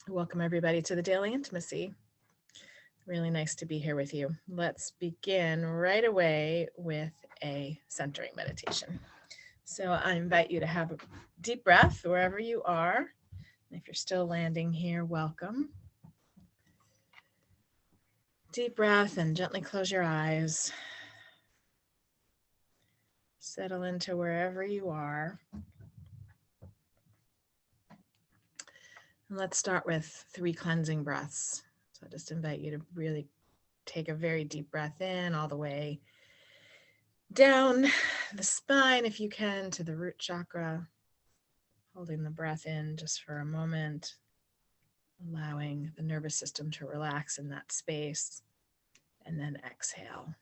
Welcome everybody to the Daily Intimacy. Really nice to be here with you. Let's begin right away with a centering meditation. So I invite you to have a deep breath wherever you are. If you're still landing here, welcome. Deep breath and gently close your eyes. Settle into wherever you are. And let's start with 3 cleansing breaths. So I just invite you to really take a very deep breath in all the way down the spine, if you can, to the root chakra, holding the breath in just for a moment, allowing the nervous system to relax in that space, and then exhale.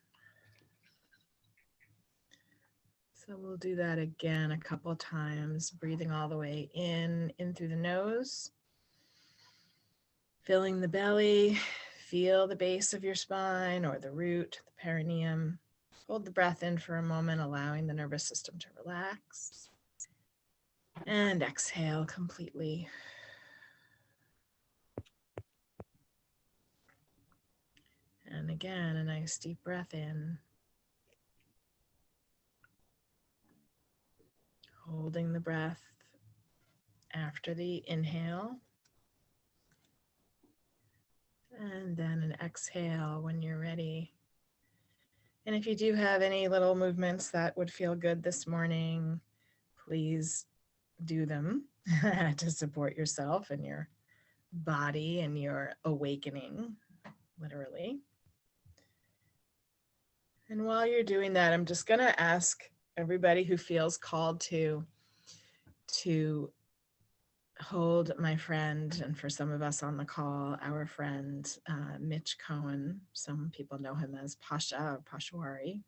So we'll do that again a couple times, breathing all the way in through the nose, filling the belly, feel the base of your spine or the root, the perineum. Hold the breath in for a moment, allowing the nervous system to relax. And exhale completely. And again, a nice deep breath in. Holding the breath after the inhale. And then an exhale when you're ready. And if you do have any little movements that would feel good this morning, please do them to support yourself and your body and your awakening, literally. And while you're doing that, I'm just going to ask everybody who feels called to hold my friend, and for some of us on the call, our friend Mitch Cohen. Some people know him as Pasha or Pashwari.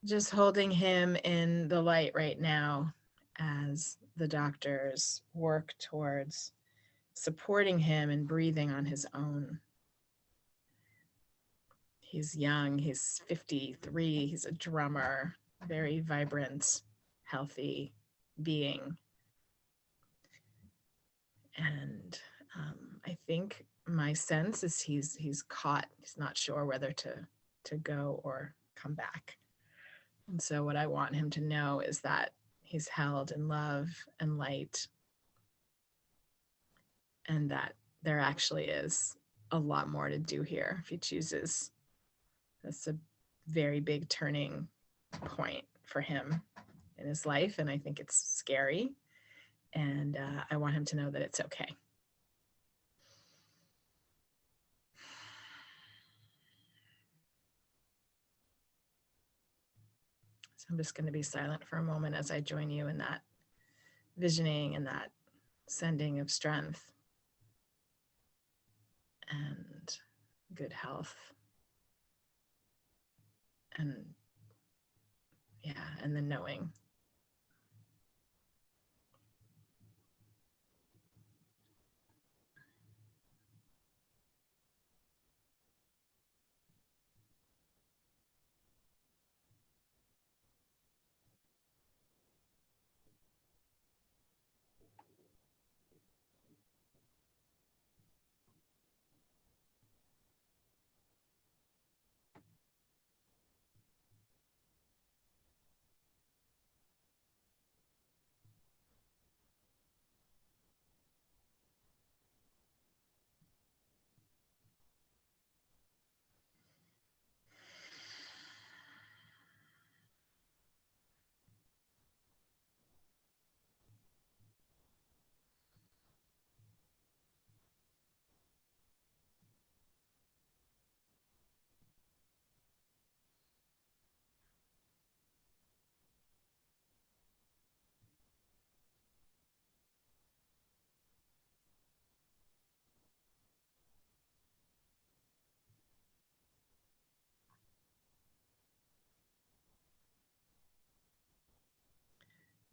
Just holding him in the light right now as the doctors work towards supporting him and breathing on his own. He's young, he's 53, he's a drummer, very vibrant, healthy being. And I think my sense is he's caught. He's not sure whether to go or come back. And so what I want him to know is that he's held in love and light, and that there actually is a lot more to do here if he chooses. That's a very big turning point for him in his life, and I think it's scary. And I want him to know that it's okay. So I'm just going to be silent for a moment as I join you in that visioning and that sending of strength and good health. And and the knowing.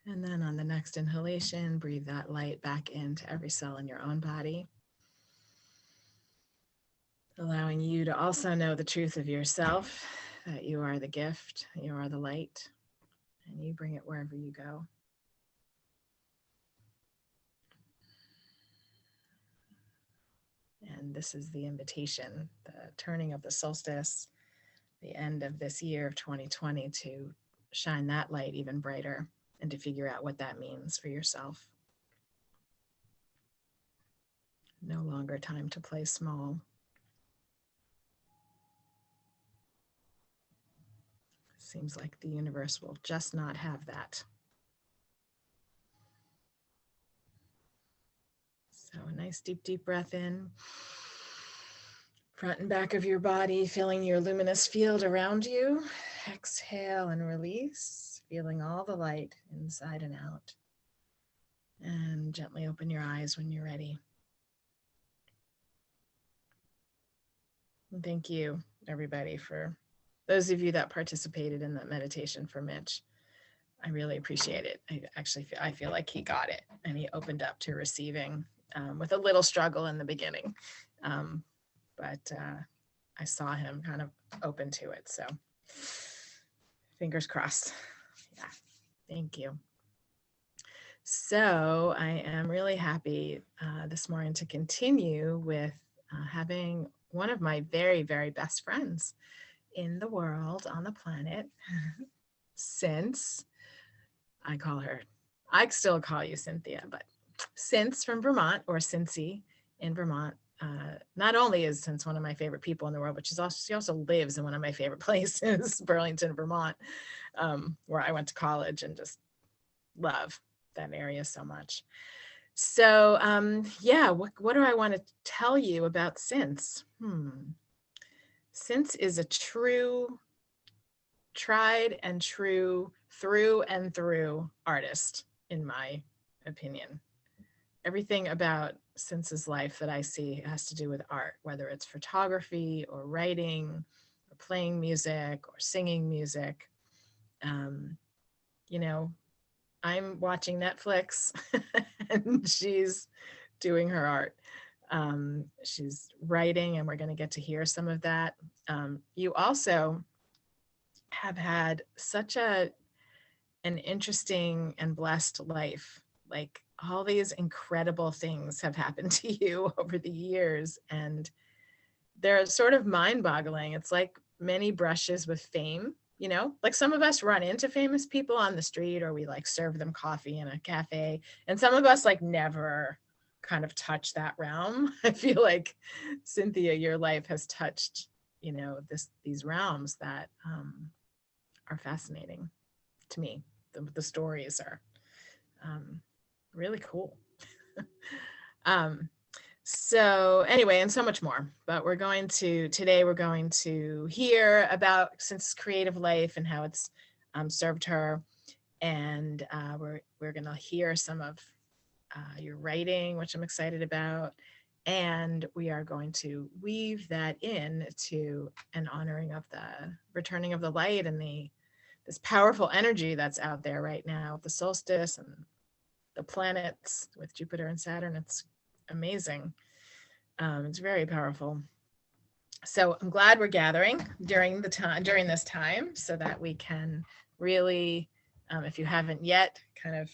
And then on the next inhalation, breathe that light back into every cell in your own body, allowing you to also know the truth of yourself, that you are the gift, you are the light, and you bring it wherever you go. And this is the invitation, the turning of the solstice, the end of this year of 2020, to shine that light even brighter and to figure out what that means for yourself. No longer time to play small. Seems like the universe will just not have that. So a nice deep, deep breath in. Front and back of your body, feeling your luminous field around you. Exhale and release, feeling all the light inside and out. And gently open your eyes when you're ready. And thank you, everybody, for those of you that participated in that meditation for Mitch. I really appreciate it. I feel like he got it, and he opened up to receiving with a little struggle in the beginning. But I saw him kind of open to it. So fingers crossed. Yeah, thank you. So I am really happy this morning to continue with having one of my very, very best friends in the world, on the planet, Cynce. I still call you Cynthia, but Cynce from Vermont, or Cynce in Vermont. Not only is Cynce one of my favorite people in the world, but she also lives in one of my favorite places, Burlington, Vermont, where I went to college and just love that area so much. So yeah, what do I want to tell you about Cynce? Cynce is a true, tried and true, through and through artist, in my opinion. Everything about Cynce's life that I see has to do with art, whether it's photography or writing or playing music or singing music. You know, I'm watching Netflix and she's doing her art. She's writing, and we're going to get to hear some of that. You also have had such an interesting and blessed life. Like, all these incredible things have happened to you over the years, and they're sort of mind-boggling. It's like many brushes with fame. You know, like some of us run into famous people on the street, or we like serve them coffee in a cafe. And some of us like never kind of touch that realm. I feel like, Cynthia, your life has touched, you know, these realms that are fascinating to me. The stories are really cool. So anyway, and so much more, but today we're going to hear about Cynce's creative life and how it's served her. And we're going to hear some of your writing, which I'm excited about. And we are going to weave that in to an honoring of the returning of the light and this powerful energy that's out there right now, the solstice and the planets with Jupiter and Saturn. It's amazing. It's very powerful. So I'm glad we're gathering during this time so that we can really, if you haven't yet kind of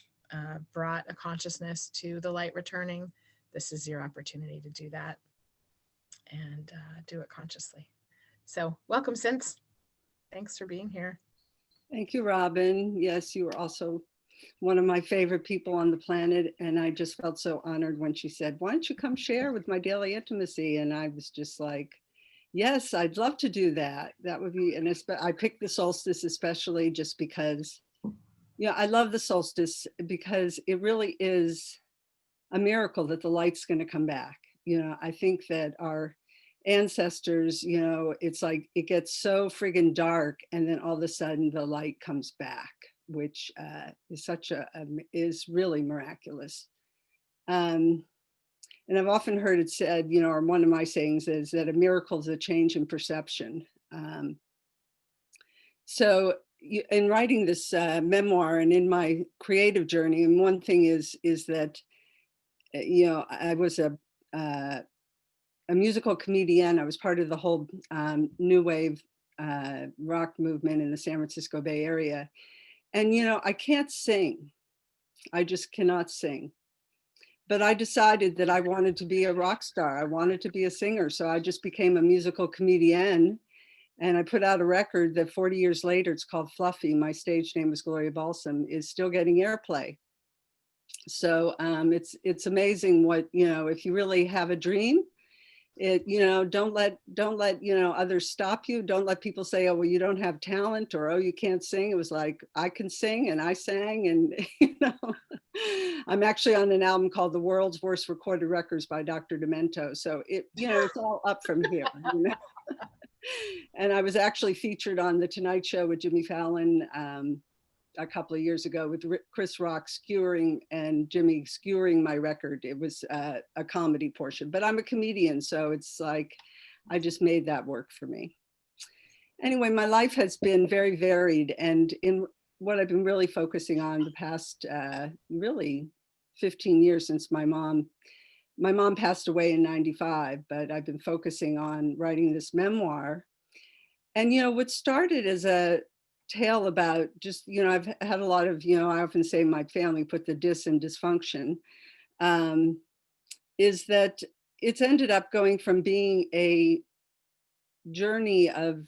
brought a consciousness to the light returning, this is your opportunity to do that and do it consciously. So welcome, Cynce. Thanks for being here. Thank you, Robyn. Yes, you were also one of my favorite people on the planet. And I just felt so honored when she said, why don't you come share with my daily intimacy? And I was just like, yes, I'd love to do that. That would be, and I picked the solstice especially just because, you know, I love the solstice because it really is a miracle that the light's going to come back. You know, I think that our ancestors, you know, it's like it gets so friggin' dark and then all of a sudden the light comes back, which is really miraculous. And I've often heard it said, you know, or one of my sayings is that a miracle is a change in perception. So in writing this memoir and in my creative journey, and one thing is that, you know, I was a musical comedian. I was part of the whole new wave rock movement in the San Francisco Bay Area. And, you know, I can't sing. I just cannot sing. but I decided that I wanted to be a rock star. I wanted to be a singer. So I just became a musical comedian. And I put out a record that 40 years later, it's called Fluffy. My stage name was Gloria Balsam, is still getting airplay. So it's amazing what, if you really have a dream, don't let others stop you. Don't let people say, oh, well, you don't have talent, or oh, you can't sing. It was like, I can sing, and I sang, and I'm actually on an album called The World's Worst Recorded Records by Dr. Demento. So it's all up from here. And I was actually featured on The Tonight Show with Jimmy Fallon a couple of years ago with Chris Rock skewering and Jimmy skewering my record. It was a comedy portion, but I'm a comedian, so it's like I just made that work for me. Anyway, my life has been very varied, and in what I've been really focusing on the past really 15 years since my mom passed away in 95, but I've been focusing on writing this memoir. And what started as a tale about just, I've had a lot of, I often say my family put the dis in dysfunction, is that it's ended up going from being a journey of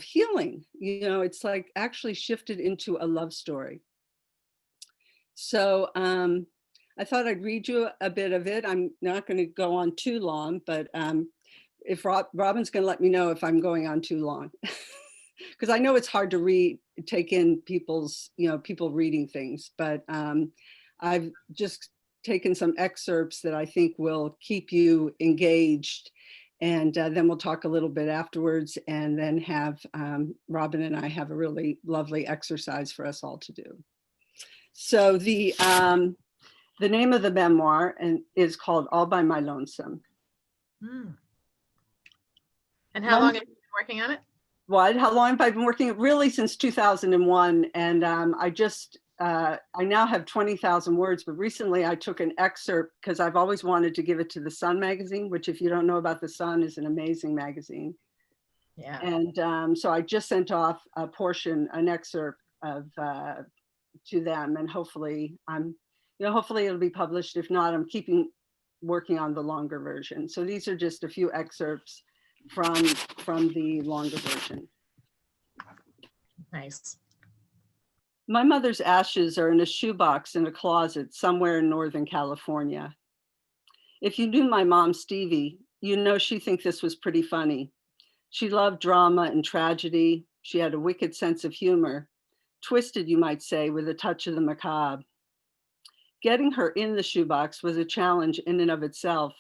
healing. It's like actually shifted into a love story. So I thought I'd read you a bit of it. I'm not going to go on too long, but if Robyn's going to let me know if I'm going on too long. Because I know it's hard to take in people reading things, but I've just taken some excerpts that I think will keep you engaged. And then we'll talk a little bit afterwards, and then have Robyn and I have a really lovely exercise for us all to do. So the name of the memoir is called All by My Lonesome. And how long have you been working on it? How long have I been working? Really since 2001. And I now have 20,000 words, but recently I took an excerpt because I've always wanted to give it to the Sun magazine, which, if you don't know about the Sun, is an amazing magazine. Yeah. And so I just sent off an excerpt to them, and hopefully hopefully it'll be published. If not, I'm working on the longer version. So these are just a few excerpts from the longer version. Nice. My mother's ashes are in a shoebox in a closet somewhere in Northern California. If you knew my mom, Stevie, you know she thinks this was pretty funny. She loved drama and tragedy. She had a wicked sense of humor, twisted, you might say, with a touch of the macabre. Getting her in the shoebox was a challenge in and of itself.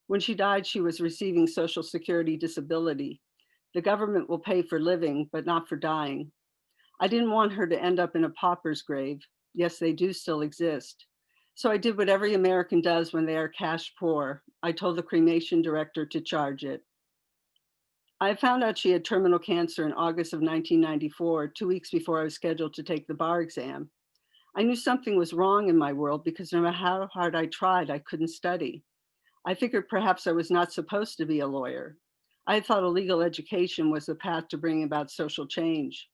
When she died, she was receiving Social Security disability. The government will pay for living, but not for dying. I didn't want her to end up in a pauper's grave. Yes, they do still exist. So I did what every American does when they are cash poor. I told the cremation director to charge it. I found out she had terminal cancer in August of 1994, 2 weeks before I was scheduled to take the bar exam. I knew something was wrong in my world because no matter how hard I tried, I couldn't study. I figured perhaps I was not supposed to be a lawyer. I thought a legal education was the path to bring about social change,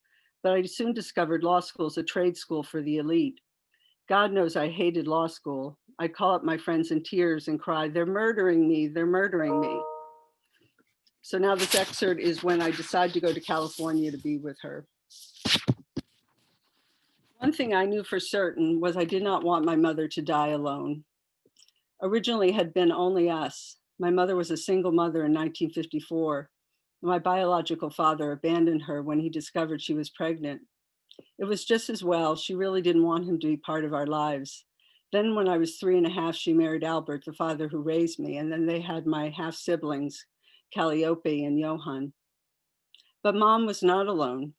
but I soon discovered law school is a trade school for the elite. God knows I hated law school. I'd call up my friends in tears and cry, "They're murdering me, they're murdering me." So now this excerpt is when I decided to go to California to be with her. One thing I knew for certain was I did not want my mother to die alone. Originally had been only us. My mother was a single mother in 1954. My biological father abandoned her when he discovered she was pregnant. It was just as well. She really didn't want him to be part of our lives. Then when I was 3.5, she married Albert, the father who raised me, and then they had my half siblings, Calliope and Johan. But Mom was not alone.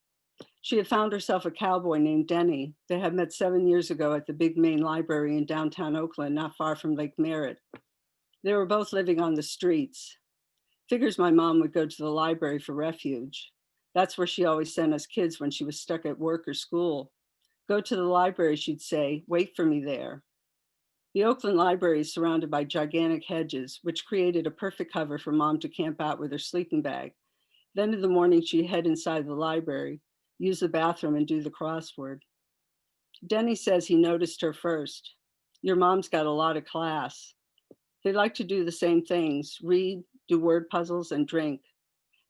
She had found herself a cowboy named Denny. They had met 7 years ago at the big main library in downtown Oakland, not far from Lake Merritt. They were both living on the streets. Figures my mom would go to the library for refuge. That's where she always sent us kids when she was stuck at work or school. Go to the library, she'd say, wait for me there. The Oakland Library is surrounded by gigantic hedges, which created a perfect cover for Mom to camp out with her sleeping bag. Then in the morning, she'd head inside the library, use the bathroom, and do the crossword. Denny says he noticed her first. Your mom's got a lot of class. They like to do the same things, read, do word puzzles, and drink.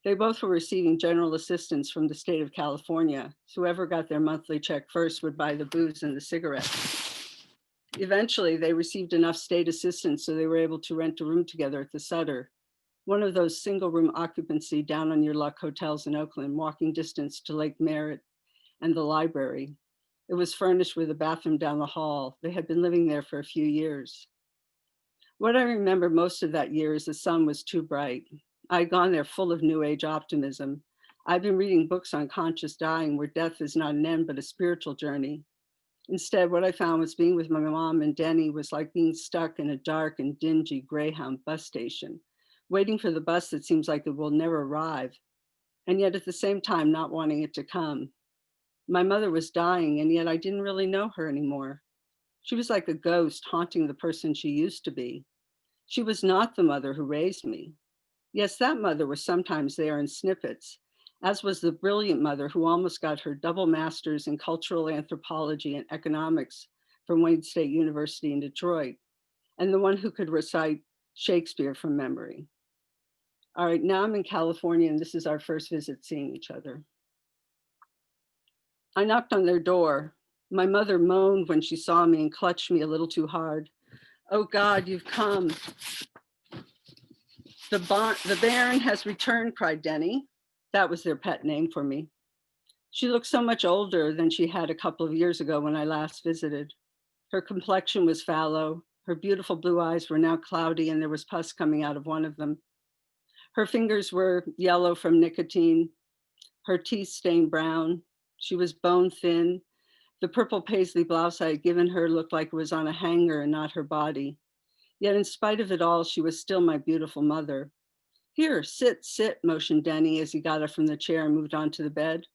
They both were receiving general assistance from the state of California. So whoever got their monthly check first would buy the booze and the cigarettes. Eventually, they received enough state assistance so they were able to rent a room together at the Sutter, one of those single room occupancy down on your luck hotels in Oakland, walking distance to Lake Merritt and the library. It was furnished with a bathroom down the hall. They had been living there for a few years. What I remember most of that year is the sun was too bright. I had gone there full of new age optimism. I'd been reading books on conscious dying where death is not an end, but a spiritual journey. Instead, what I found was being with my mom and Denny was like being stuck in a dark and dingy Greyhound bus station, waiting for the bus that seems like it will never arrive, and yet at the same time not wanting it to come. My mother was dying, and yet I didn't really know her anymore. She was like a ghost haunting the person she used to be. She was not the mother who raised me. Yes, that mother was sometimes there in snippets, as was the brilliant mother who almost got her double masters in cultural anthropology and economics from Wayne State University in Detroit, and the one who could recite Shakespeare from memory. All right, now I'm in California, and this is our first visit seeing each other. I knocked on their door. My mother moaned when she saw me and clutched me a little too hard. "Oh God, you've come. The Baron has returned," cried Denny. That was their pet name for me. She looked so much older than she had a couple of years ago when I last visited. Her complexion was fallow. Her beautiful blue eyes were now cloudy, and there was pus coming out of one of them. Her fingers were yellow from nicotine. Her teeth stained brown. She was bone thin. The purple paisley blouse I had given her looked like it was on a hanger and not her body. Yet in spite of it all, she was still my beautiful mother. "Here, sit," motioned Denny as he got up from the chair and moved on to the bed.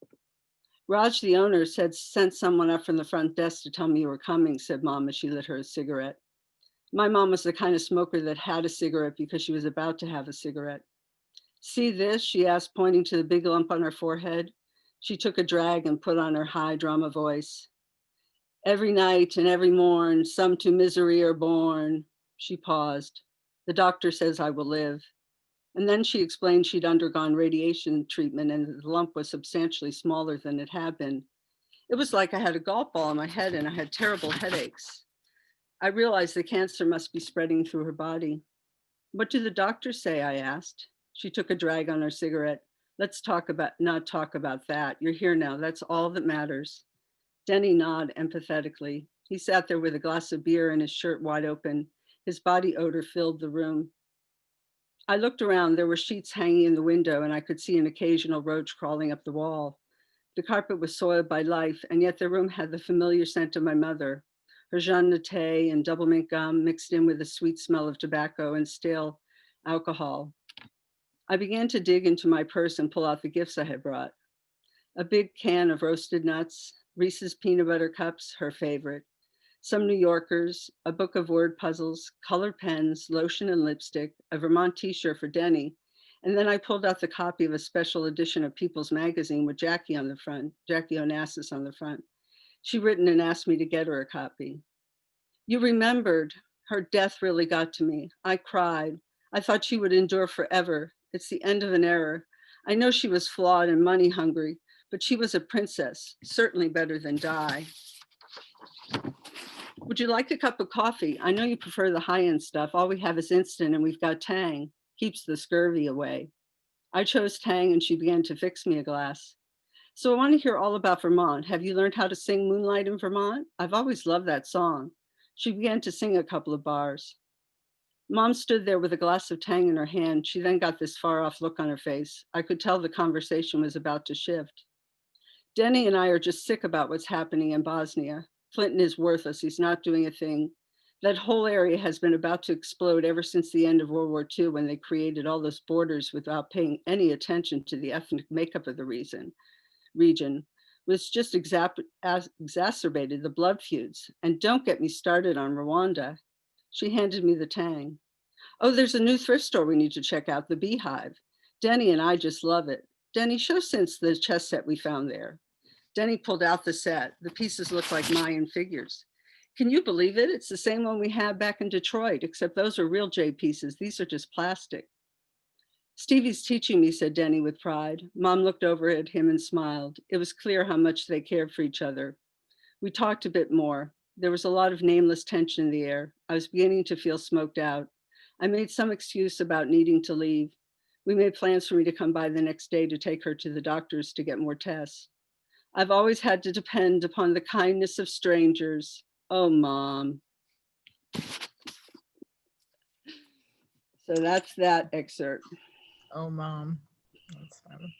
"Raj, the owner, sent someone up from the front desk to tell me you were coming," said Mom as she lit her a cigarette. My mom was the kind of smoker that had a cigarette because she was about to have a cigarette. "See this?" she asked, pointing to the big lump on her forehead. She took a drag and put on her high drama voice. "Every night and every morn, some to misery are born." She paused. "The doctor says I will live." And then she explained she'd undergone radiation treatment and the lump was substantially smaller than it had been. It was like I had a golf ball in my head and I had terrible headaches. I realized the cancer must be spreading through her body. "What do the doctors say?" I asked. She took a drag on her cigarette. "Let's not talk about that. You're here now. That's all that matters." Denny nodded empathetically. He sat there with a glass of beer and his shirt wide open. His body odor filled the room. I looked around. There were sheets hanging in the window and I could see an occasional roach crawling up the wall. The carpet was soiled by life, and yet the room had the familiar scent of my mother, her Jean Naté and double mint gum mixed in with the sweet smell of tobacco and stale alcohol. I began to dig into my purse and pull out the gifts I had brought. A big can of roasted nuts, Reese's peanut butter cups, her favorite, some New Yorkers, a book of word puzzles, colored pens, lotion and lipstick, a Vermont t-shirt for Denny, and then I pulled out the copy of a special edition of People's Magazine with Jackie on the front, Jackie Onassis on the front. She'd written and asked me to get her a copy. "You remembered. Her death really got to me. I cried. I thought she would endure forever. It's the end of an era. I know she was flawed and money hungry, but she was a princess, certainly better than die. Would you like a cup of coffee? I know you prefer the high-end stuff. All we have is instant and we've got Tang. Keeps the scurvy away." I chose Tang and she began to fix me a glass. "So I want to hear all about Vermont. Have you learned how to sing Moonlight in Vermont? I've always loved that song." She began to sing a couple of bars. Mom stood there with a glass of Tang in her hand. She then got this far off look on her face. I could tell the conversation was about to shift. "Denny and I are just sick about what's happening in Bosnia. Clinton is worthless. He's not doing a thing. That whole area has been about to explode ever since the end of World War II when they created all those borders without paying any attention to the ethnic makeup of the region, which just exacerbated the blood feuds. And don't get me started on Rwanda." She handed me the Tang. "Oh, there's a new thrift store we need to check out, the Beehive. Denny and I just love it. Denny, show Cynce the chess set we found there." Denny pulled out the set. The pieces looked like Mayan figures. Can you believe it? It's the same one we had back in Detroit, except those are real jade pieces. These are just plastic. Stevie's teaching me, said Denny with pride. Mom looked over at him and smiled. It was clear how much they cared for each other. We talked a bit more. There was a lot of nameless tension in the air. I was beginning to feel smoked out. I made some excuse about needing to leave. We made plans for me to come by the next day to take her to the doctors to get more tests. I've always had to depend upon the kindness of strangers. Oh, Mom. So that's that excerpt. Oh, Mom. That's fun.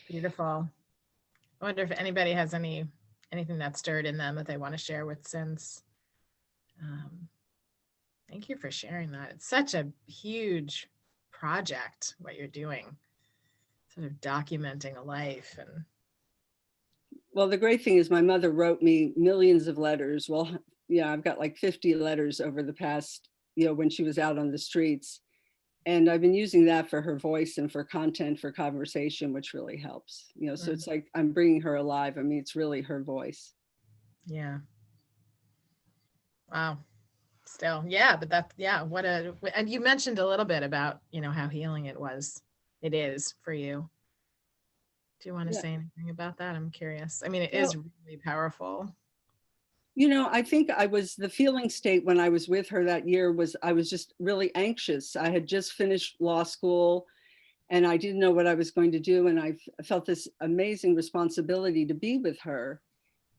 Beautiful. I wonder if anybody has anything that stirred in them that they want to share with Cynce. Thank you for sharing that. It's such a huge project, what you're doing, sort of documenting a life. And well, the great thing is my mother wrote me millions of letters. Well, yeah, I've got like 50 letters over the past, when she was out on the streets. And I've been using that for her voice and for content, for conversation, which really helps, so it's like I'm bringing her alive. I mean, it's really her voice. Yeah. Wow. Still, yeah, but that's, yeah, and you mentioned a little bit about, how healing it is for you. Do you want to say anything about that? I'm curious. I mean, it is really powerful. I think the feeling state when I was with her that year was I was just really anxious. I had just finished law school and I didn't know what I was going to do. And I felt this amazing responsibility to be with her.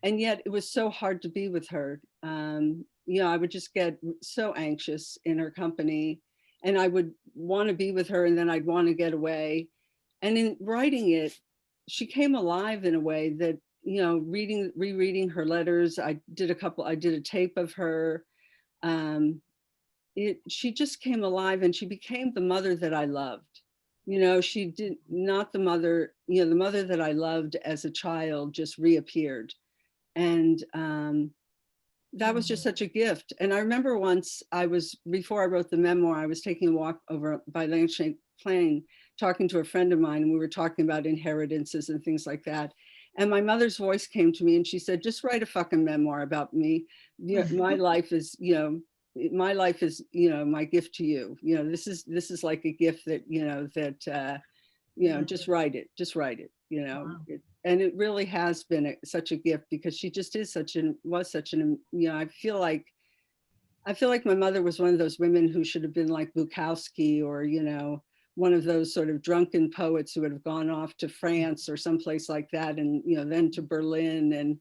And yet it was so hard to be with her. I would just get so anxious in her company and I would want to be with her and then I'd want to get away. And in writing it, she came alive in a way that, rereading her letters. I did a tape of her. She just came alive and she became the mother that I loved. She did not the mother, the mother that I loved as a child just reappeared. And that was just such a gift. And I remember once before I wrote the memoir, I was taking a walk over by Langshank Plain, talking to a friend of mine, and we were talking about inheritances and things like that. And my mother's voice came to me and she said, just write a fucking memoir about me. My life is, my gift to you. This is like a gift that, just write it, Wow. And it really has been such a gift because she just was such an, I feel like my mother was one of those women who should have been like Bukowski or, one of those sort of drunken poets who would have gone off to France or someplace like that. And, then to Berlin and,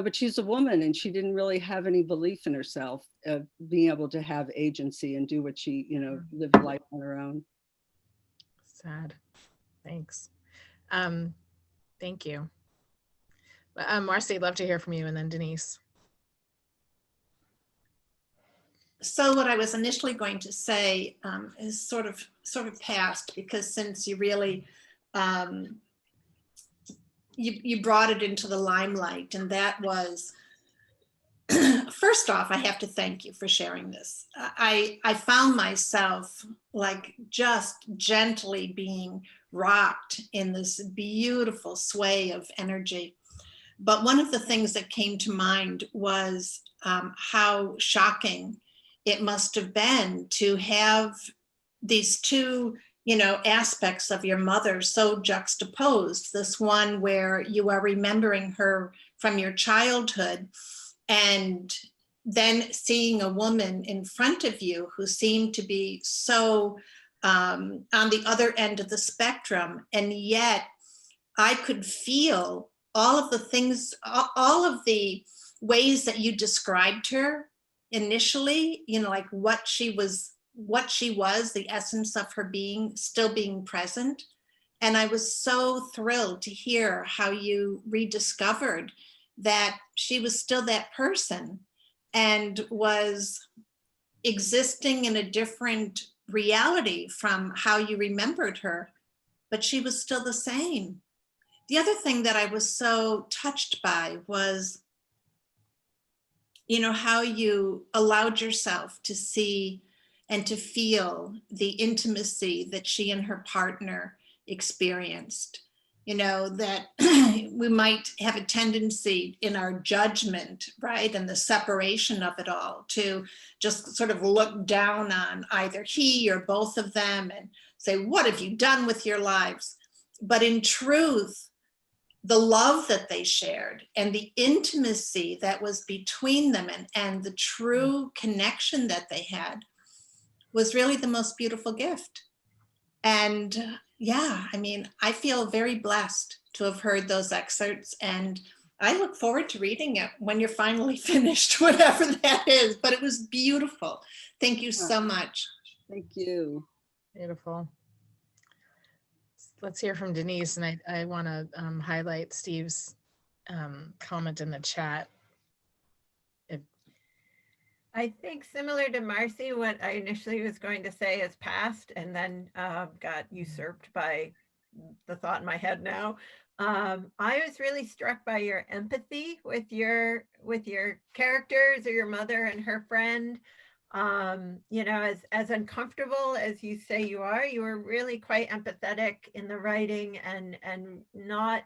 but she's a woman and she didn't really have any belief in herself of being able to have agency and do what she, live life on her own. Sad. Thanks. Thank you. Marcy, I'd love to hear from you, and then Denise. So what I was initially going to say is sort of past, because since you really you brought it into the limelight, and that was first off, I have to thank you for sharing this. I found myself like just gently being rocked in this beautiful sway of energy. But one of the things that came to mind was how shocking it must have been to have these two, aspects of your mother so juxtaposed. This one where you are remembering her from your childhood, and then seeing a woman in front of you who seemed to be so on the other end of the spectrum. And yet I could feel all of the things, all of the ways that you described her initially, like what she was, the essence of her being, still being present. And I was so thrilled to hear how you rediscovered that she was still that person and was existing in a different reality from how you remembered her, but she was still the same. The other thing that I was so touched by was, how you allowed yourself to see and to feel the intimacy that she and her partner experienced. that we might have a tendency in our judgment, right, and the separation of it all to just sort of look down on either he or both of them and say, what have you done with your lives? But in truth, the love that they shared and the intimacy that was between them and the true connection that they had was really the most beautiful gift. And yeah, I mean, I feel very blessed to have heard those excerpts, and I look forward to reading it when you're finally finished, whatever that is. But it was beautiful. Thank you so much. Thank you. Beautiful. Let's hear from Denise, and I want to highlight Steve's comment in the chat. I think similar to Marcy, what I initially was going to say is past and then got usurped by the thought in my head now. I was really struck by your empathy with your characters, or your mother and her friend. As uncomfortable as you say you were really quite empathetic in the writing, and not,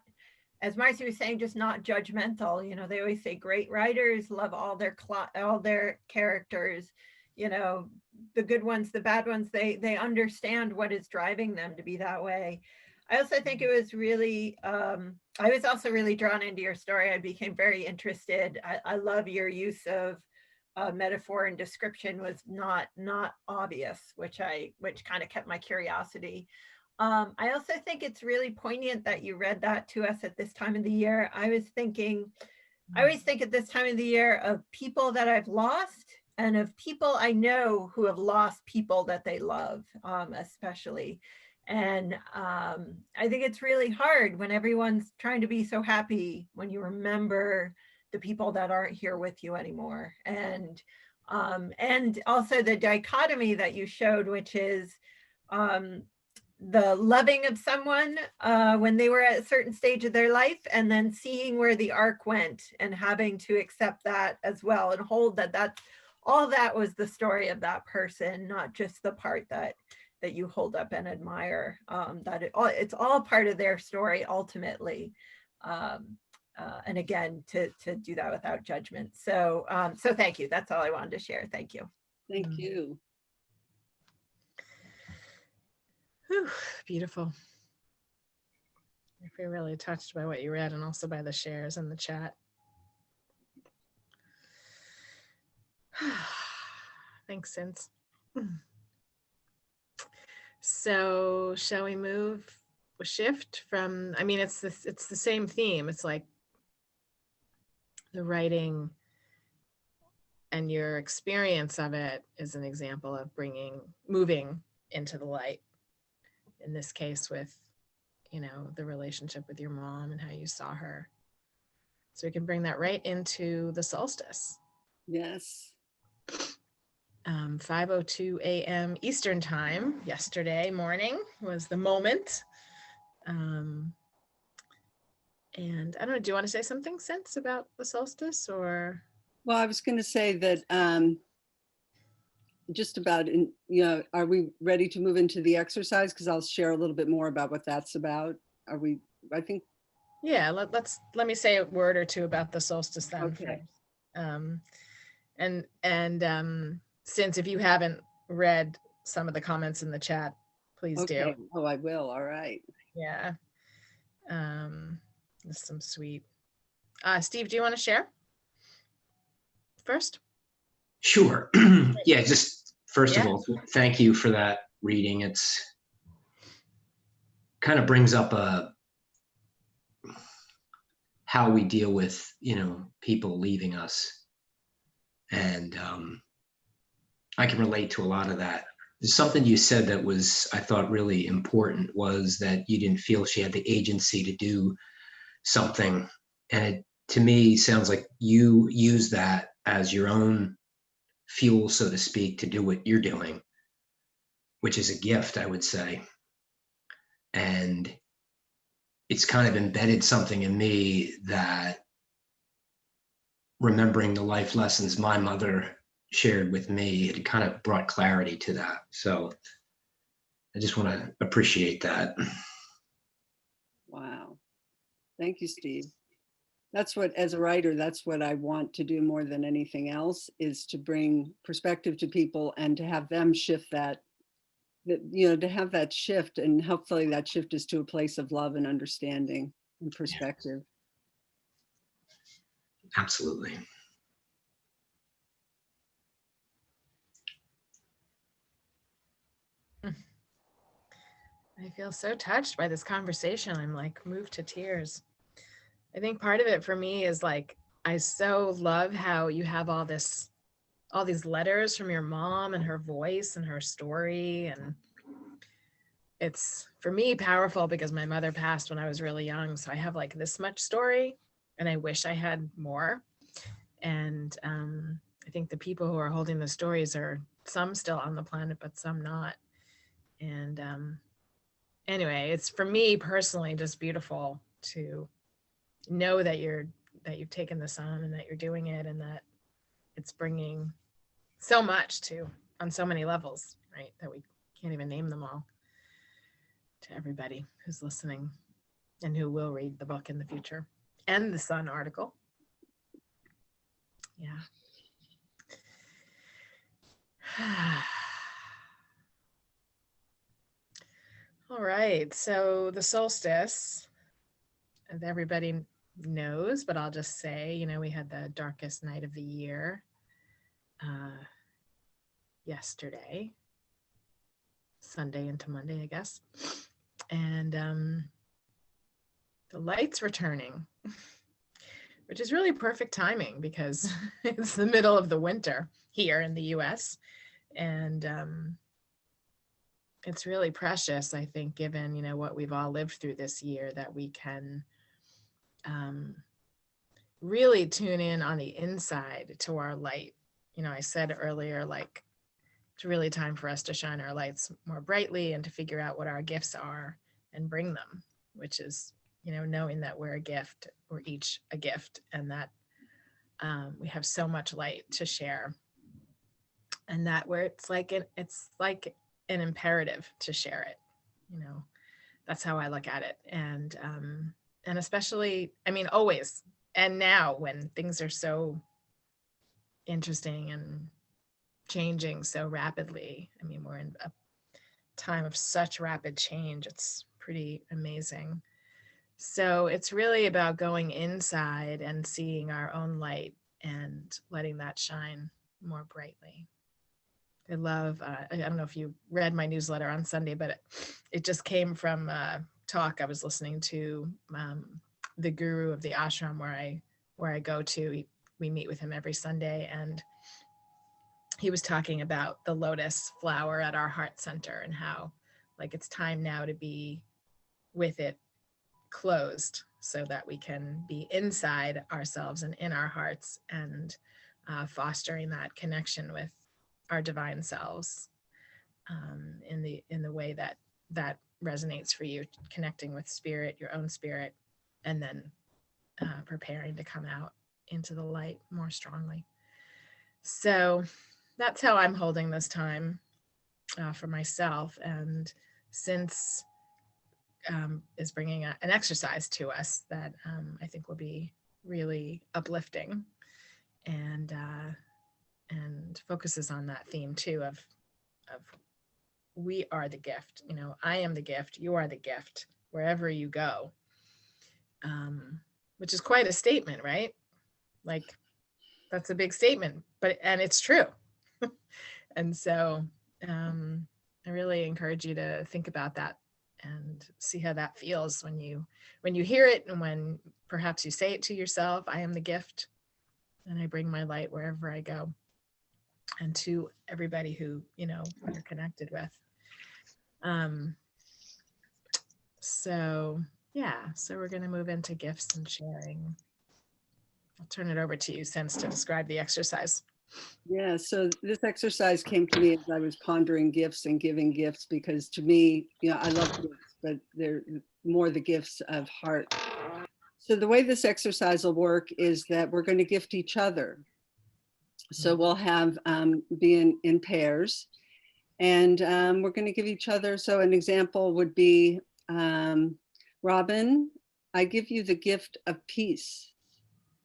as Marcy was saying, just not judgmental. They always say great writers love all their characters, the good ones, the bad ones, they understand what is driving them to be that way. I also think it was really, I was also really drawn into your story. I became very interested. I love your use of metaphor and description was not obvious, which kind of kept my curiosity. I also think it's really poignant that you read that to us at this time of the year. I always think at this time of the year of people that I've lost, and of people I know who have lost people that they love, especially. And I think it's really hard when everyone's trying to be so happy, when you remember the people that aren't here with you anymore. And also the dichotomy that you showed, which is the loving of someone when they were at a certain stage of their life, and then seeing where the arc went and having to accept that as well, and hold that all that was the story of that person, not just the part that you hold up and admire, that it's all part of their story ultimately. And again, to do that without judgment. So thank you. That's all I wanted to share. Thank you. Thank you. Whew, beautiful. I feel really touched by what you read, and also by the shares in the chat. Thanks, Cynce. So shall we shift from, I mean, it's the same theme. It's like the writing and your experience of it is an example of moving into the light. In this case with, the relationship with your mom and how you saw her. So we can bring that right into the solstice. Yes. 5:02 a.m. Eastern time yesterday morning was the moment. And I don't know, do you want to say something, Cynce, about the solstice, or? Well, I was going to say that just about, are we ready to move into the exercise? Because I'll share a little bit more about what that's about. I think. Yeah, let me say a word or two about the solstice then. Okay. And Cynce, if you haven't read some of the comments in the chat, please do. Oh, I will. All right. Yeah. There's some sweet. Steve, do you want to share first? Sure. Yeah, just first of all, thank you for that reading. It's kind of brings up how we deal with, people leaving us. And I can relate to a lot of that. There's something you said that was, I thought, really important, was that you didn't feel she had the agency to do something. And it, to me, sounds like you use that as your own fuel, so to speak, to do what you're doing, which is a gift, I would say. And it's kind of embedded something in me that, remembering the life lessons my mother shared with me, it kind of brought clarity to that. So I just want to appreciate that. Wow. Thank you, Steve. That's what, as a writer, that's what I want to do more than anything else, is to bring perspective to people and to have them shift that, to have that shift, and hopefully that shift is to a place of love and understanding and perspective. Absolutely. I feel so touched by this conversation. I'm like moved to tears. I think part of it for me is like, I so love how you have all these letters from your mom and her voice and her story. And it's, for me, powerful because my mother passed when I was really young. So I have like this much story and I wish I had more. And I think the people who are holding the stories are some still on the planet, but some not. And anyway, it's, for me personally, just beautiful to know that you've taken this on and that you're doing it, and that it's bringing so much to, on so many levels, right, that we can't even name them all, to everybody who's listening and who will read the book in the future and the Sun article. Yeah. All right, so the solstice, as everybody knows, but I'll just say, we had the darkest night of the year yesterday, Sunday into Monday, I guess. And the light's returning, which is really perfect timing because it's the middle of the winter here in the US. And it's really precious, I think, given, what we've all lived through this year, that we can really tune in on the inside to our light. I said earlier, like, it's really time for us to shine our lights more brightly and to figure out what our gifts are and bring them, which is, knowing that we're a gift, we're each a gift, and that we have so much light to share. And that where it's like an imperative to share it. That's how I look at it. And especially, always, and now when things are so interesting and changing so rapidly. We're in a time of such rapid change. It's pretty amazing. So it's really about going inside and seeing our own light and letting that shine more brightly. I love, I don't know if you read my newsletter on Sunday, but it just came from a talk I was listening to. The guru of the ashram where I go to, we meet with him every Sunday, and he was talking about the lotus flower at our heart center and how, like, it's time now to be with it closed so that we can be inside ourselves and in our hearts, and fostering that connection with our divine selves in the way that resonates for you, connecting with spirit, your own spirit, and then preparing to come out into the light more strongly. So that's how I'm holding this time for myself. And Cynce is bringing an exercise to us that I think will be really uplifting, and focuses on that theme too of we are the gift. I am the gift, you are the gift, wherever you go, which is quite a statement, right? Like, that's a big statement, and it's true. And so I really encourage you to think about that and see how that feels when you hear it, and when perhaps you say it to yourself. I am the gift, and I bring my light wherever I go, and to everybody who you're connected with. So we're going to move into gifts and sharing. I'll turn it over to you, Cynce, to describe the exercise. Yeah, so this exercise came to me as I was pondering gifts and giving gifts, because to me, I love gifts, but they're more the gifts of heart. So the way this exercise will work is that we're going to gift each other. So we'll have be in pairs, and we're going to give each other. So an example would be, Robyn, I give you the gift of peace.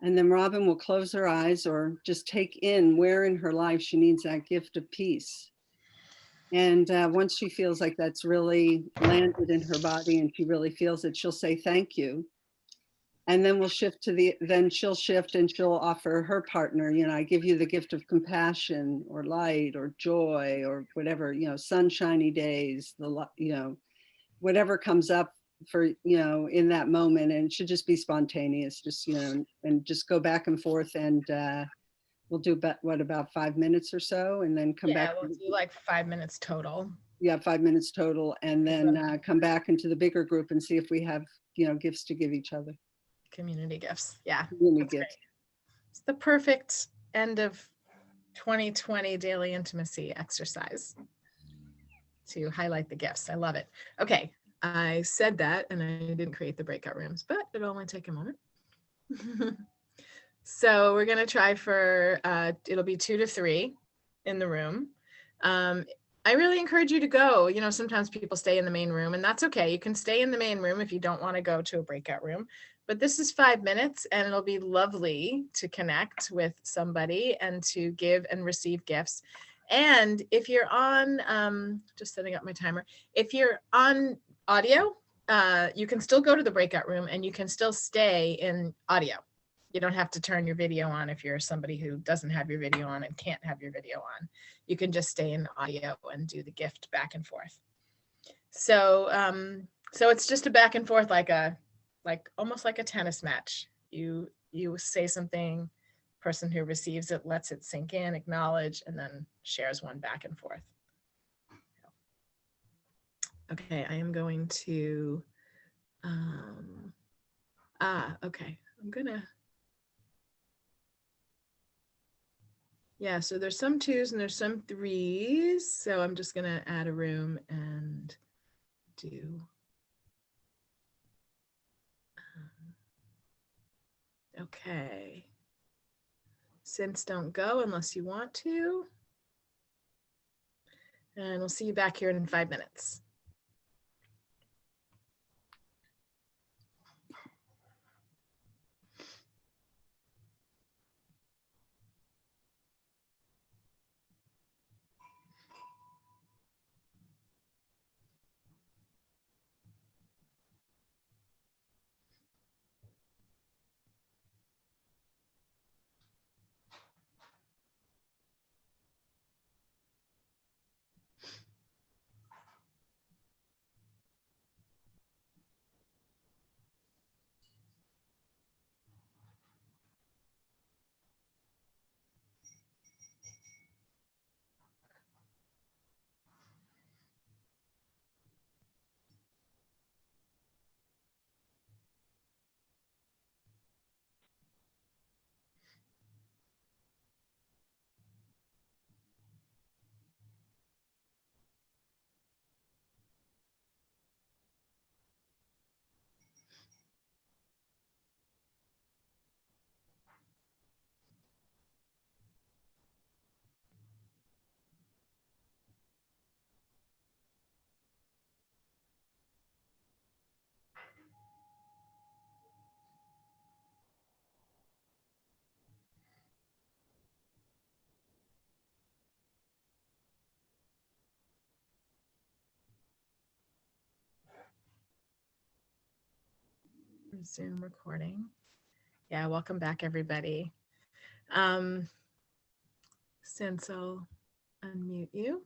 And then Robyn will close her eyes or just take in where in her life she needs that gift of peace. And once she feels like that's really landed in her body and she really feels it, she'll say thank you. And then we'll shift to then she'll shift and she'll offer her partner, you know, I give you the gift of compassion or light or joy or whatever, you know, sunshiny days, you know, whatever comes up for, you know, in that moment. And it should just be spontaneous, just, you know, and just go back and forth. And we'll do about 5 minutes or so, and then come back. Yeah, we'll do like 5 minutes total. Yeah, 5 minutes total, and then come back into the bigger group and see if we have, you know, gifts to give each other. Community gifts. Yeah. Community gifts. It's the perfect end of 2020 daily intimacy exercise to highlight the gifts. I love it. Okay. I said that and I didn't create the breakout rooms, but it'll only take a moment. So we're going to try for, it'll be 2 to 3 in the room. I really encourage you to go. You know, sometimes people stay in the main room, and that's okay. You can stay in the main room if you don't want to go to a breakout room. But this is 5 minutes, and it'll be lovely to connect with somebody and to give and receive gifts. And if you're on, just setting up my timer, if you're on audio, you can still go to the breakout room and you can still stay in audio. You don't have to turn your video on if you're somebody who doesn't have your video on and can't have your video on. You can just stay in audio and do the gift back and forth. So, so it's just a back and forth, almost like a tennis match. You say something, person who receives it lets it sink in, acknowledge, and then shares one back and forth. Okay, I am going to, okay, I'm gonna, yeah, so there's some 2s and there's some 3s. So I'm just gonna add a room and do, okay. Cynce, don't go unless you want to. And we'll see you back here in 5 minutes. Zoom recording. Yeah, welcome back, everybody. Cynce, I'll unmute you.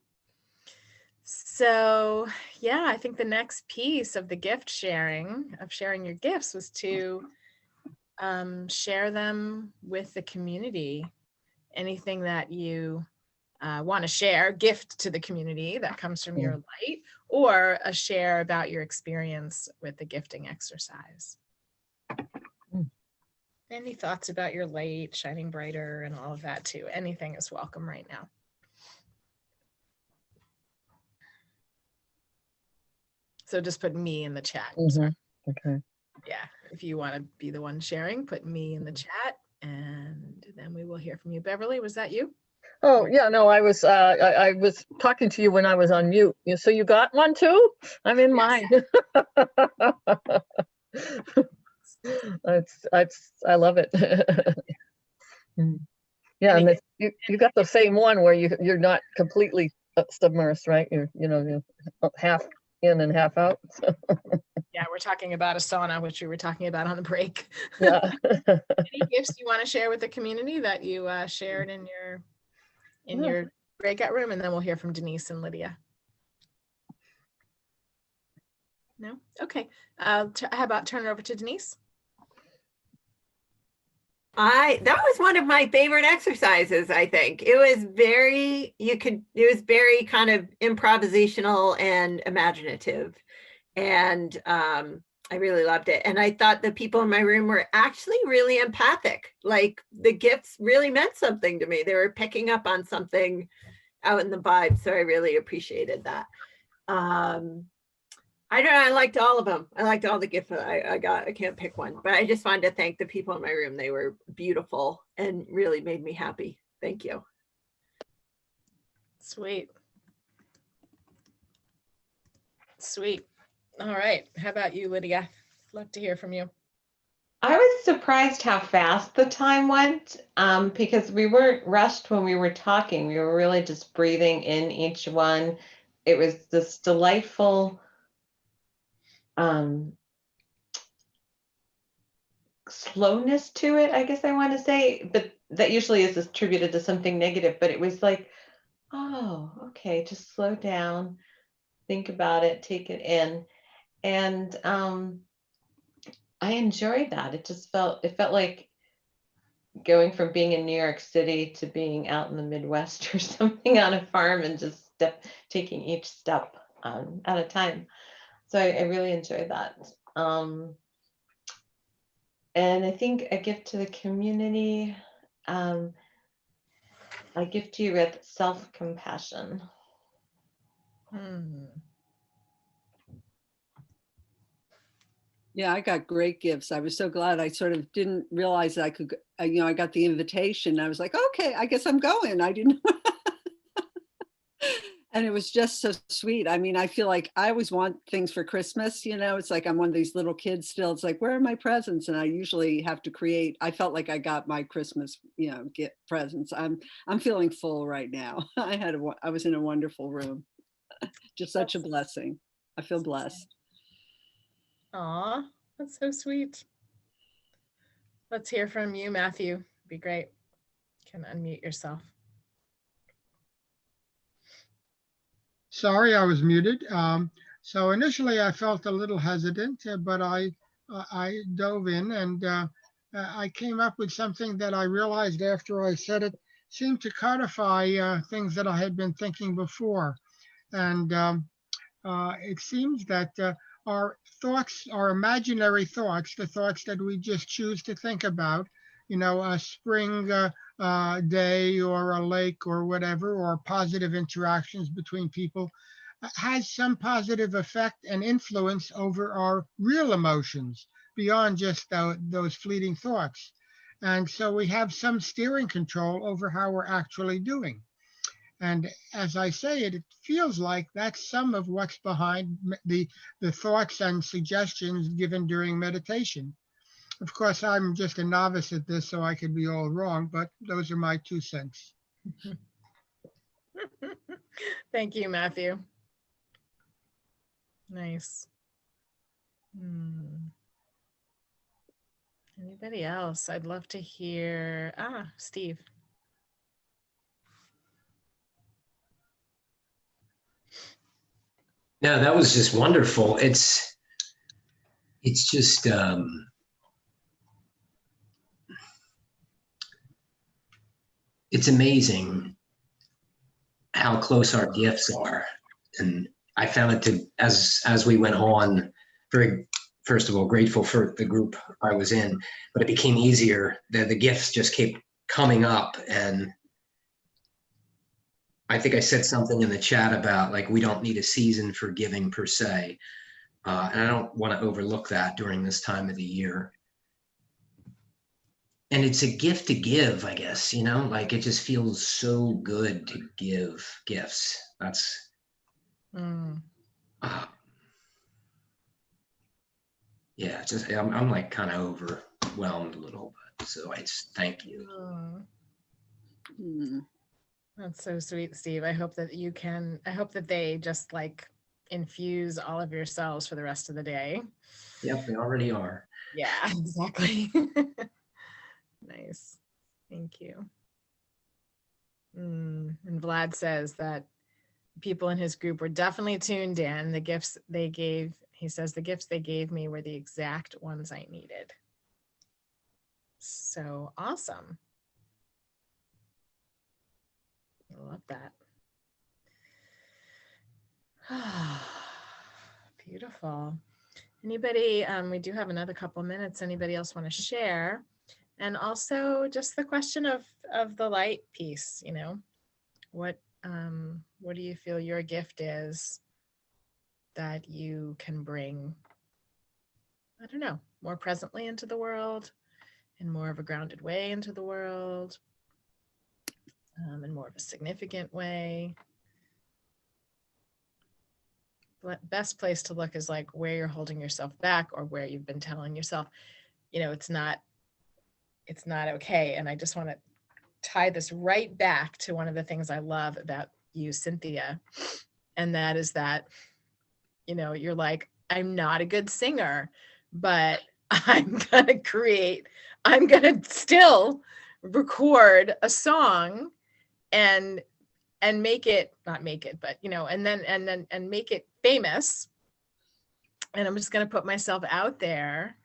So yeah, I think the next piece of the gift sharing, of sharing your gifts, was to share them with the community. Anything that you want to share, gift to the community that comes from your light, or a share about your experience with the gifting exercise. Any thoughts about your light shining brighter and all of that too? Anything is welcome right now. So just put me in the chat. Okay. Yeah, if you want to be the one sharing, put me in the chat, and then we will hear from you. Beverly, was that you? Oh yeah, no, I was talking to you when I was on mute. So you got one too? I'm in mine. I love it. Mm. Yeah, Any- and you got the same one where you're not completely submersed, right? You're half in and half out. So, Yeah, we're talking about a sauna, which we were talking about on the break. yeah. Any gifts you want to share with the community that you shared in Yeah. your breakout room, and then we'll hear from Denise and Lydia. No? Okay. How about turn it over to Denise? That was one of my favorite exercises. I think it was very, it was very kind of improvisational and imaginative. And I really loved it. And I thought the people in my room were actually really empathic. Like the gifts really meant something to me. They were picking up on something out in the vibe. So I really appreciated that. I don't know, I liked all of them. I liked all the gifts that I got. I can't pick one, but I just wanted to thank the people in my room. They were beautiful and really made me happy. Thank you. Sweet. Sweet. All right. How about you, Lydia? Love to hear from you. I was surprised how fast the time went because we weren't rushed when we were talking. We were really just breathing in each one. It was this delightful slowness to it, I guess I want to say, but that usually is attributed to something negative. But it was like, oh, okay, just slow down, think about it, take it in. And I enjoyed that. It felt like going from being in New York City to being out in the Midwest or something on a farm and just taking each step at a time. So I really enjoyed that. And I think a gift to the community, I gift you with self-compassion. Yeah, I got great gifts. I was so glad. I sort of didn't realize that I could, I got the invitation. I was like, okay, I guess I'm going. I didn't. And it was just so sweet. I mean, I feel like I always want things for Christmas, it's like I'm one of these little kids still. It's like, where are my presents? And I usually have to create. I felt like I got my Christmas, get presents. I'm feeling full right now. I was in a wonderful room. Just such a blessing. I feel blessed. Aw, that's so sweet. Let's hear from you, Matthew. Be great. You can unmute yourself. Sorry, I was muted. So initially I felt a little hesitant, but I dove in and I came up with something that I realized after I said it seemed to codify things that I had been thinking before. And it seems that our thoughts, our imaginary thoughts, the thoughts that we just choose to think about, a spring day or a lake or whatever, or positive interactions between people, has some positive effect and influence over our real emotions beyond just those fleeting thoughts. And so we have some steering control over how we're actually doing. And as I say it, it feels like that's some of what's behind the thoughts and suggestions given during meditation. Of course, I'm just a novice at this, so I could be all wrong, but those are my 2 cents. Thank you, Matthew. Nice. Anybody else? I'd love to hear. Steve. No, that was just wonderful. It's just it's amazing how close our gifts are. And I found it as we went on, very, first of all, grateful for the group I was in, but it became easier. The gifts just kept coming up. And I think I said something in the chat about like, we don't need a season for giving per se. And I don't want to overlook that during this time of the year. And it's a gift to give, I guess, like it just feels so good to give gifts. That's, yeah, just I'm like kind of overwhelmed a little bit. So I just thank you. Oh, Hmm. that's so sweet, Steve. I hope that I hope that they just like infuse all of yourselves for the rest of the day. Yep, they already are. Yeah, exactly. Nice. Thank you. And Vlad says that people in his group were definitely tuned in. The gifts they gave, he says, the gifts they gave me were the exact ones I needed. So awesome. I love that. Beautiful. Anybody, we do have another couple minutes. Anybody else want to share? And also just the question of the light piece, you know, what do you feel your gift is that you can bring, I don't know, more presently into the world, in more of a grounded way into the world, in more of a significant way? Best place to look is like where you're holding yourself back or where you've been telling yourself, you know, it's not okay. And I just want to tie this right back to one of the things I love about you, Cynthia. And that is that, you know, you're like, I'm not a good singer, but I'm going to still record a song and make it, not make it, but, you know, and make it famous. And I'm just going to put myself out there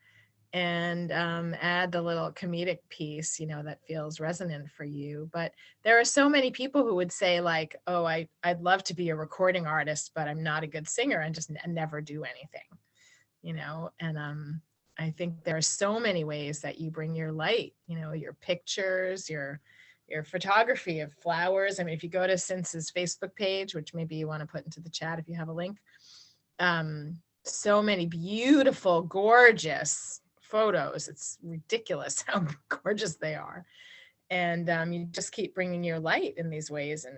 and add the little comedic piece, you know, that feels resonant for you. But there are so many people who would say like, oh, I'd love to be a recording artist, but I'm not a good singer and just never do anything, you know? And I think there are so many ways that you bring your light, you know, your pictures, your photography of flowers. I mean, if you go to Cynce's Facebook page, which maybe you want to put into the chat if you have a link, so many beautiful, gorgeous photos. It's ridiculous how gorgeous they are. And you just keep bringing your light in these ways. And,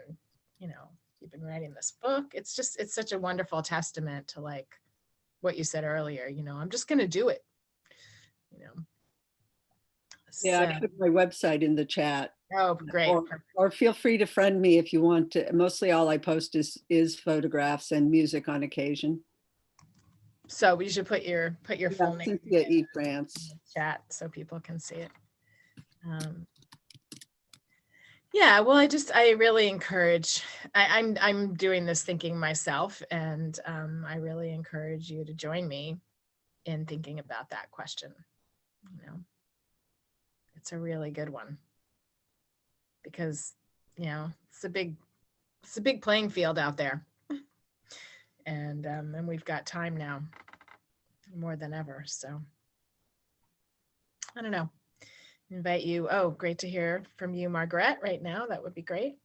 you know, you've been writing this book. It's such a wonderful testament to like what you said earlier, you know, I'm just going to do it, you know. Yeah, So, I put my website in the chat. oh, great. Or feel free to friend me if you want to. Mostly all I post is photographs and music on occasion. So we should put your full name Cynthia E. Frantz. in the chat so people can see it. Yeah, well, I really encourage, I'm doing this thinking myself, and I really encourage you to join me in thinking about that question. You know, it's a really good one because, you know, it's a big playing field out there. And we've got time now more than ever. So I don't know, invite you. Oh, great to hear from you, Margaret, right now. That would be great.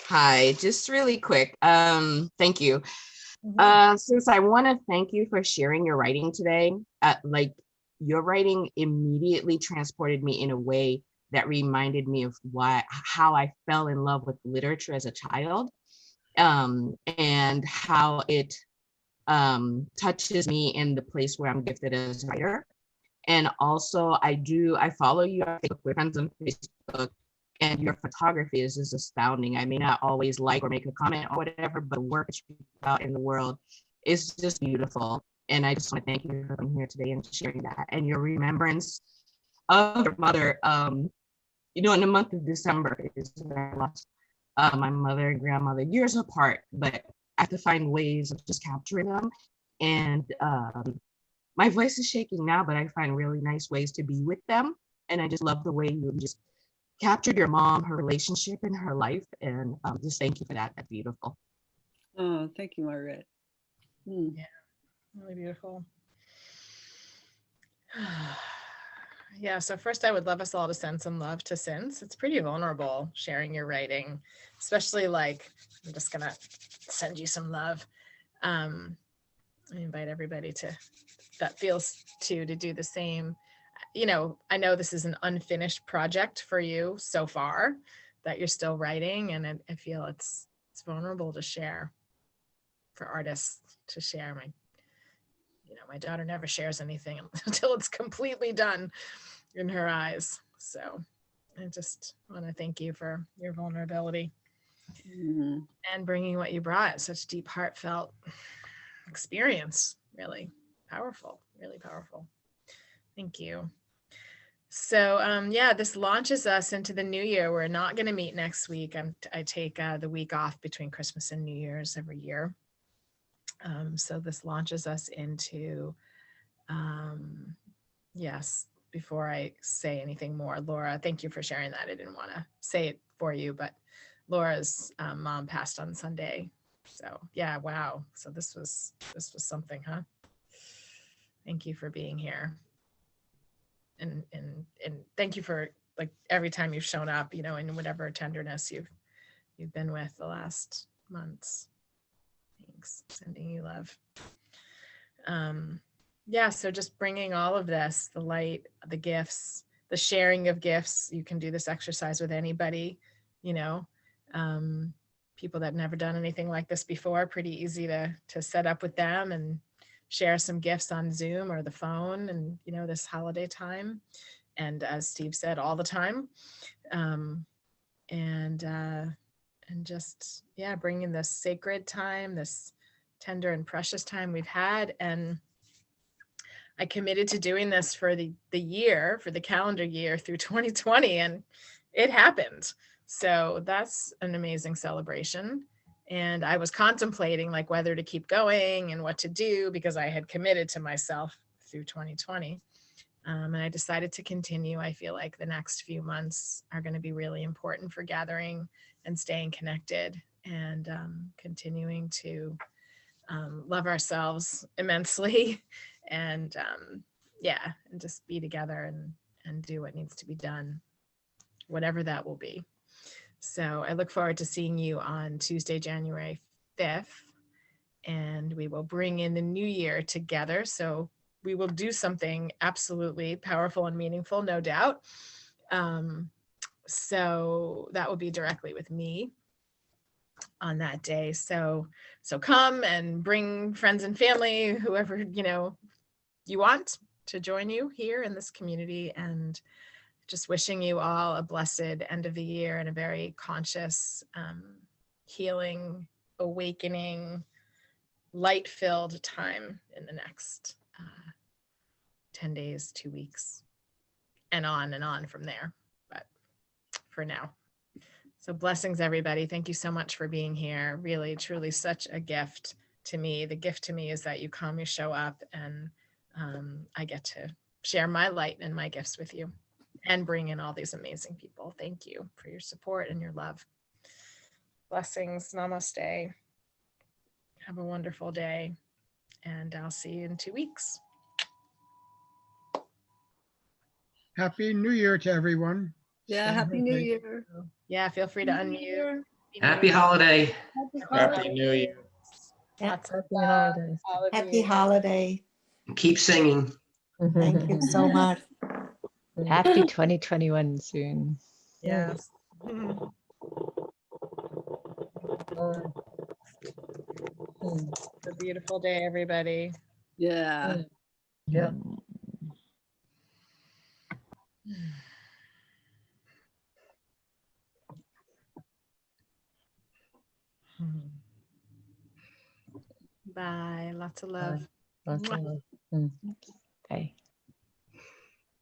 Hi, just really quick. Thank you. Since I want to thank you for sharing your writing today. Like your writing immediately transported me in a way that reminded me of how I fell in love with literature as a child, and how it touches me in the place where I'm gifted as a writer. And also I follow you on Facebook, we're friends on Facebook, and your photography is just astounding. I may not always like or make a comment or whatever, but the work that you put out in the world is just beautiful. And I just want to thank you for being here today and sharing that. And your remembrance of your mother, you know, in the month of December is when I lost my mother and grandmother years apart, but I have to find ways of just capturing them. And my voice is shaking now, but I find really nice ways to be with them. And I just love the way you just captured your mom, her relationship and her life. And just thank you for that. That's beautiful. Oh, thank you, Margaret. Yeah, really beautiful. Yeah, so first I would love us all to send some love to Cynce. It's pretty vulnerable sharing your writing, especially like, I'm just gonna send you some love. I invite everybody that feels to do the same. You know, I know this is an unfinished project for you so far that you're still writing, and I feel it's vulnerable to share for artists to share. My daughter never shares anything until it's completely done in her eyes. So I just want to thank you for your vulnerability and bringing what you brought, such deep, heartfelt experience. Really powerful, really powerful. Thank you. So yeah, this launches us into the new year. We're not going to meet next week. I take the week off between Christmas and New Year's every year. So this launches us into, yes, before I say anything more, Laura, thank you for sharing that. I didn't want to say it for you, but Laura's mom passed on Sunday. So yeah, wow. So this was something, huh? Thank you for being here. And thank you for, like, every time you've shown up, in whatever tenderness you've been with the last months. Thanks. Sending you love. Yeah, so just bringing all of this, the light, the gifts, the sharing of gifts. You can do this exercise with anybody, people that have never done anything like this before. Pretty easy to set up with them and share some gifts on Zoom or the phone, and this holiday time, and as Steve said, all the time, and just, yeah, bringing this sacred time, this tender and precious time we've had. And I committed to doing this for the year, for the calendar year through 2020, and it happened. So that's an amazing celebration. And I was contemplating, like, whether to keep going and what to do, because I had committed to myself through 2020. And I decided to continue. I feel like the next few months are going to be really important for gathering and staying connected, and continuing to love ourselves immensely, and yeah, and just be together and do what needs to be done, whatever that will be. So I look forward to seeing you on Tuesday, January 5th, and we will bring in the new year together. So we will do something absolutely powerful and meaningful, no doubt. So that will be directly with me on that day. So come and bring friends and family, whoever, you want to join you here in this community, and just wishing you all a blessed end of the year and a very conscious, healing, awakening, light-filled time in the next 10 days, 2 weeks, and on from there. But for now. So blessings, everybody. Thank you so much for being here. Really, truly such a gift to me. The gift to me is that you come, you show up, and I get to share my light and my gifts with you and bring in all these amazing people. Thank you for your support and your love. Blessings. Namaste. Have a wonderful day, and I'll see you in 2 weeks. Happy New Year to everyone. Yeah, Happy New Year. Yeah, feel free to unmute. Happy holiday. Happy New Year. Lots of Happy love, holidays. all of Happy you. holiday. Keep singing. Thank you so much. Happy 2021 soon. Yes. It's a beautiful day, everybody. Yeah. Yeah. Bye. Lots of love. Lots of love. Bye.